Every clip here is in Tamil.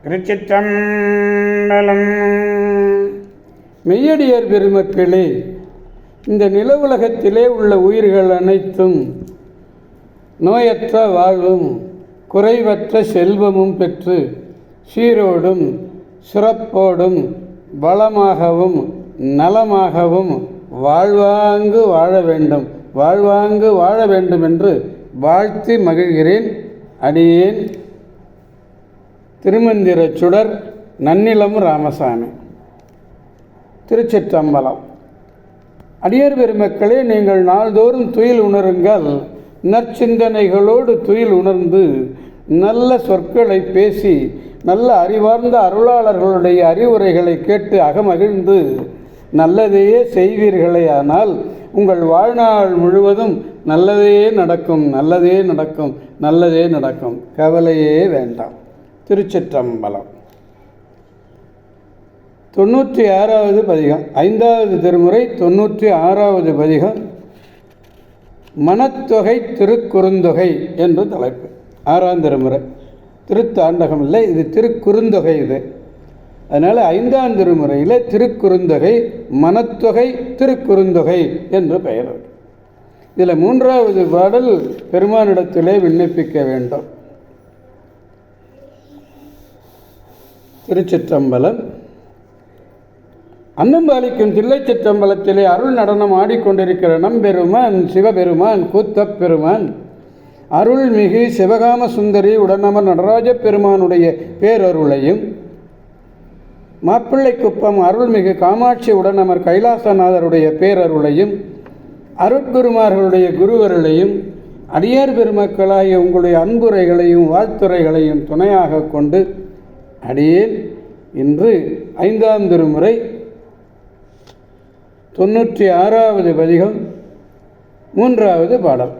திருச்சிற்றம்பலம். மெய்யடியார் பெருமக்களே, இந்த நில உலகத்திலே உள்ள உயிர்கள் அனைத்தும் நோயற்ற வாழ்வும் குறைவற்ற செல்வமும் பெற்று சீரோடும் சிறப்போடும் வளமாகவும் நலமாகவும் வாழ்வாங்கு வாழ வேண்டும் என்று வாழ்த்தி மகிழ்கிறேன். அடியேன் திருமந்திர சுடர் நன்னிலம் ராமசாமி, திருச்சிற்றம்பலம். அடியார் பெருமக்களே, நீங்கள் நாள்தோறும் துயில் உணருங்கள். நற்சிந்தனைகளோடு துயில் உணர்ந்து நல்ல சொற்களை பேசி நல்ல அறிவார்ந்த அருளாளர்களுடைய அறிவுரைகளை கேட்டு அகமகிழ்ந்து நல்லதையே செய்வீர்களே, ஆனால் உங்கள் வாழ்நாள் முழுவதும் நல்லதே நடக்கும், கவலையே வேண்டாம். திருச்சிற்றம்பலம். 96வது பதிகம், 5வது திருமுறை, 96வது பதிகம், மனத்தொகை திருக்குறுந்தொகை என்று தலைப்பு. 6ஆம் திருமுறை, திருத்தாண்டகம் இல்லை, இது திருக்குறுந்தொகை. இது அதனால் 5ஆம் திருமுறையில் திருக்குறுந்தொகை, மனத்தொகை திருக்குறுந்தொகை என்று பெயர். இதில் 3வது பாடல் பெருமானிடத்திலே விண்ணப்பிக்க வேண்டும். திருச்சிற்றம்பலம். அன்னம்பாலிக்கும் தில்லை சிற்றம்பலத்திலே அருள் நடனம் ஆடிக்கொண்டிருக்கிற நம்பெருமான் சிவபெருமான் கூத்தப்பெருமான் அருள்மிகு சிவகாம சுந்தரி உடனமர் நடராஜ பெருமானுடைய பேரருளையும், மாப்பிள்ளைக்குப்பம் அருள்மிகு காமாட்சி உடனமர் கைலாசநாதருடைய பேரருளையும், அருட்குருமார்களுடைய குருவருளையும், அடியார் பெருமக்களாகிய உங்களுடைய அன்புரைகளையும் வாழ்த்துரைகளையும் துணையாக கொண்டு அடியேன் இன்று 5ஆம் திருமுறை 96வது பதிகம் 3வது பாடல்.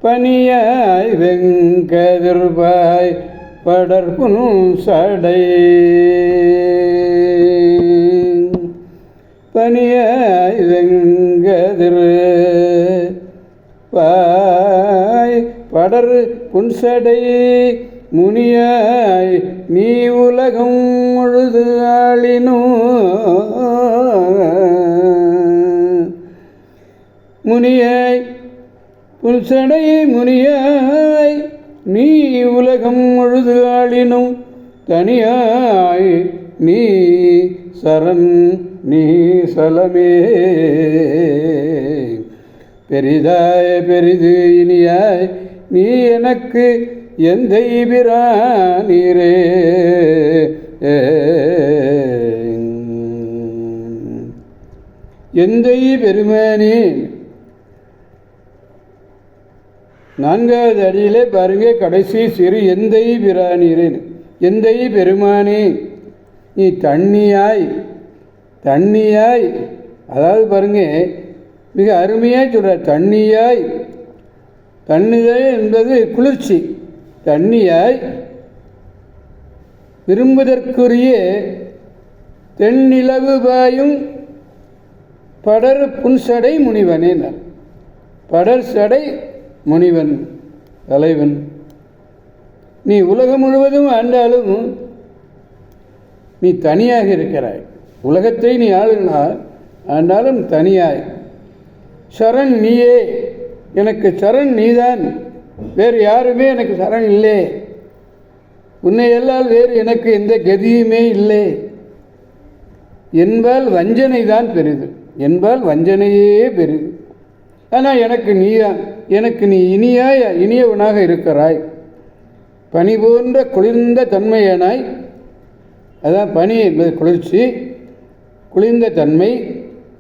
பனியாய் வெங்கதிர்பாய் படர்புனும் சடை, பனியாய் வெங்கதிர் பாய் படர் புன்சடை, முனியாய் நீ உலகம் முழுது ஆளினும், முனியாய் புன்சடை முனியாய் நீ உலகம் முழுது ஆளினும், தனியாய் நீ சரண் நீ சலமே, பெரிதாய் பெரிது இனியாய் நீ எனக்கு எந்தை பிரானீரே, எந்தை பெருமானே. 4வது அடியிலே பாருங்க, கடைசி சிறு எந்தை பிரானீரே, எந்தை பெருமானே நீ தண்ணியாய், அதாவது பாருங்க மிக அருமையாக சொல்ற. தண்ணியாய் என்பது குளிர்ச்சி. தண்ணியாய் விரும்புதற்குரிய தென்னிலவு பாயும் படர் புன்சடை முனிவனே. படர் சடை முனிவன் தலைவன், நீ உலகம் முழுவதும் ஆண்டாலும் நீ தனியாக இருக்கிறாய். உலகத்தை நீ ஆண்டாலும் தனியாய். சரண் நீயே, எனக்கு சரண் நீதான், வேறு யாருமே எனக்கு சரண் இல்லை. உன்னை எல்லால் வேறு எனக்கு எந்த கதியுமே இல்லை என்பால் வஞ்சனை தான் பெரிது, வஞ்சனையே பெரிது. ஆனால் எனக்கு நீ இனியவனாக இருக்கிறாய். பனி போன்ற குளிர்ந்த தன்மையானாய், அதான் பனி என்பது குளிர்ச்சி, குளிர்ந்த தன்மை.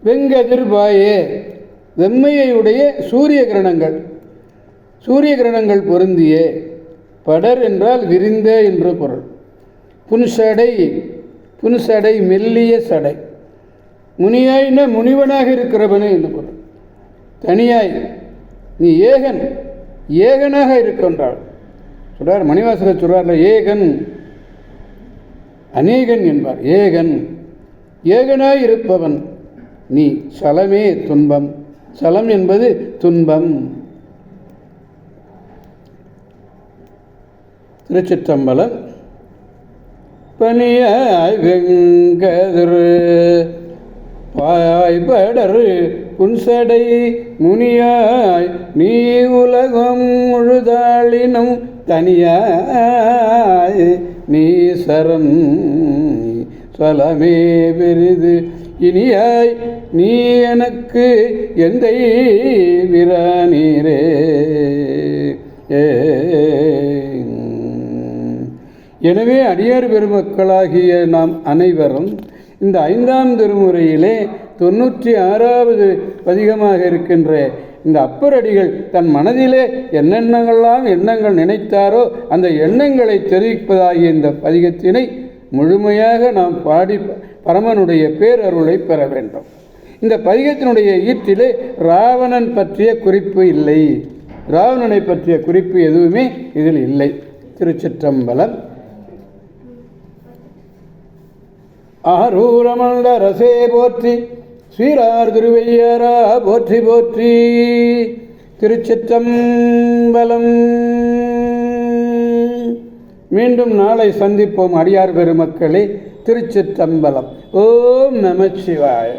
வெங்கதிர்பாயே வெம்மையுடைய சூரிய கிரணங்கள் பொருந்திய. படர் என்றால் விரிந்த என்று பொருள். புன்சடை மெல்லிய சடை. முனியாய்ன முனிவனாக இருக்கிறவனே என்று பொருள். தனியாய் நீ ஏகனாக இருக்கின்றாள் சொல்றார். மணிவாசகர் சொல்றார்ல, ஏகன் அநேகன் என்பார். ஏகனாய் இருப்பவன் நீ. சலமே துன்பம். சலம் என்பது துன்பம். திருச்சிற்றம்பலம். பனியாய் வெங்கதிர் பாய்படர் புன்சடை முனியாய் நீ உலகம் முழுதாளினும் தனியாய் நீ சரண் சொலமே பெரிது இனியாய் நீ எனக்கு எந்தை விரானீரே. எனவே அடியார் பெருமக்களாகிய நாம் அனைவரும் இந்த 5ஆம் திருமுறையிலே 96வது பதிகமாக இருக்கின்ற இந்த அப்பரடிகள் தன் மனதிலே என்னென்னங்கள்லாம் எண்ணங்கள் நினைத்தாரோ அந்த எண்ணங்களை தெரிவிப்பதாகிய இந்த பதிகத்தினை முழுமையாக நாம் பாடி பரமனுடைய பேரருளை பெற வேண்டும். இந்த பதிகத்தினுடைய ஈட்டிலே ராவணன் பற்றிய குறிப்பு இல்லை, ராவணனை பற்றிய குறிப்பு எதுவுமே இதில் இல்லை. திருச்சிற்றம்பலம். ஆரூரமண்ட ரசே போற்றி, ஸ்ரீரார் திருவையாரா போற்றி போற்றி. திருச்சிற்றம்பலம். மீண்டும் நாளை சந்திப்போம் அடியார் பெருமக்களே. திருச்சிற்றம்பலம். ஓம் நமச்சிவாய.